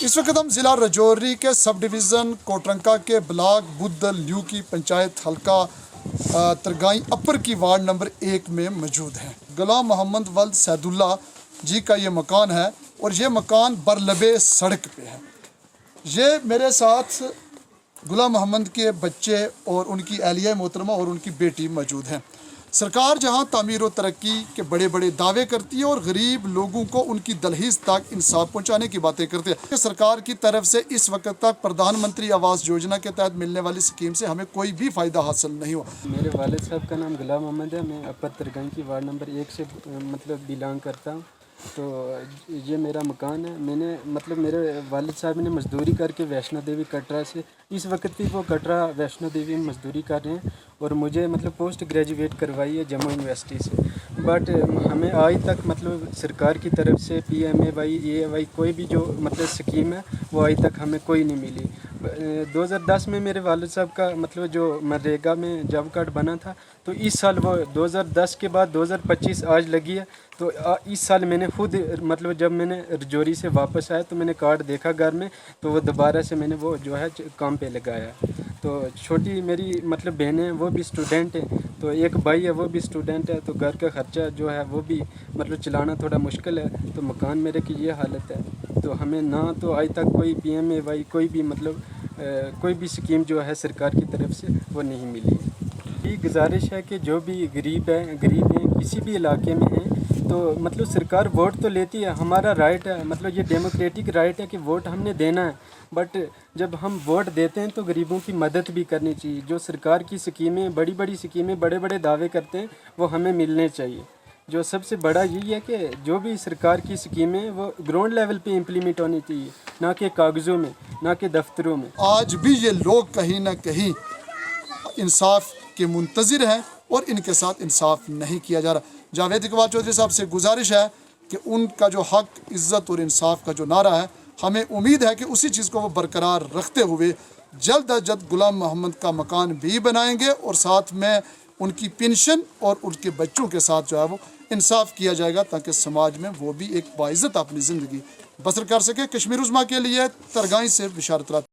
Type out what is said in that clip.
اس وقت ہم ضلع رجوری کے سب ڈویژن کوٹرنکا کے بلاک بدل لیو کی پنچایت حلقہ ترگائی اپر کی وارڈ نمبر 1 میں موجود ہیں۔ غلام محمد ولد سید اللہ جی کا یہ مکان ہے اور یہ مکان برلبے سڑک پہ ہے۔ یہ میرے ساتھ غلام محمد کے بچے اور ان کی اہلیہ محترمہ اور ان کی بیٹی موجود ہیں۔ سرکار جہاں تعمیر و ترقی کے بڑے بڑے دعوے کرتی ہے اور غریب لوگوں کو ان کی دہلیز تک انصاف پہنچانے کی باتیں کرتے ہیں، سرکار کی طرف سے اس وقت تک پردھان منتری آواس یوجنا کے تحت ملنے والی اسکیم سے ہمیں کوئی بھی فائدہ حاصل نہیں ہوا۔ میرے والد صاحب کا نام غلام محمد ہے، میں اپر ترگائی کی وارڈ نمبر 1 سے بلانگ کرتا ہوں۔ تو یہ میرا مکان ہے۔ میں نے میرے والد صاحب نے مزدوری کر کے ویشنو دیوی کٹرا سے، اس وقت بھی وہ کٹرا ویشنو دیوی میں مزدوری کر رہے ہیں اور مجھے پوسٹ گریجویٹ کروائی ہے جموں یونیورسٹی سے، بٹ ہمیں آج تک سرکار کی طرف سے PMAY کوئی بھی جو اسکیم ہے وہ آج تک ہمیں کوئی نہیں ملی۔ 2010 میں میرے والد صاحب کا جو منریگا میں جاب کارڈ بنا تھا، تو اس سال وہ 2010 کے بعد 2025 آج لگی ہے، تو اس سال میں نے خود جب میں نے رجوری سے واپس آیا تو میں نے کارڈ دیکھا گھر میں، تو وہ دوبارہ سے میں نے وہ جو ہے کام پہ لگایا۔ تو چھوٹی میری بہنیں وہ بھی اسٹوڈنٹ ہیں، تو ایک بھائی ہے وہ بھی اسٹوڈنٹ ہے، تو گھر کا خرچہ جو ہے وہ بھی چلانا تھوڑا مشکل ہے۔ تو مکان میرے کی یہ حالت ہے، تو ہمیں نہ تو آج تک کوئی PMAY کوئی بھی کوئی بھی اسکیم جو ہے سرکار کی طرف سے وہ نہیں ملی ہے۔ یہ گزارش ہے کہ جو بھی غریب ہیں کسی بھی علاقے میں ہیں، تو سرکار ووٹ تو لیتی ہے، ہمارا رائٹ ہے، یہ ڈیموکریٹک رائٹ ہے کہ ووٹ ہم نے دینا ہے، بٹ جب ہم ووٹ دیتے ہیں تو غریبوں کی مدد بھی کرنی چاہیے۔ جو سرکار کی اسکیمیں بڑی بڑی اسکیمیں بڑے بڑے دعوے کرتے ہیں وہ ہمیں ملنے چاہیے۔ جو سب سے بڑا یہی ہے کہ جو بھی سرکار کی اسکیمیں وہ گراؤنڈ لیول پہ امپلیمنٹ ہونی چاہیے، نہ کہ کاغذوں میں، نہ کہ دفتروں میں۔ آج بھی یہ لوگ کہیں نہ کہیں انصاف کے منتظر ہیں اور ان کے ساتھ انصاف نہیں کیا جا رہا۔ جاوید اقبال چودھری صاحب سے گزارش ہے کہ ان کا جو حق، عزت اور انصاف کا جو نعرہ ہے، ہمیں امید ہے کہ اسی چیز کو وہ برقرار رکھتے ہوئے جلد از جلد غلام محمد کا مکان بھی بنائیں گے اور ساتھ میں ان کی پینشن اور ان کے بچوں کے ساتھ جو ہے وہ انصاف کیا جائے گا، تاکہ سماج میں وہ بھی ایک باعزت اپنی زندگی بسر کر سکے۔ کشمیر عظمیٰ کے لیے ترگائی سے بشارت رات۔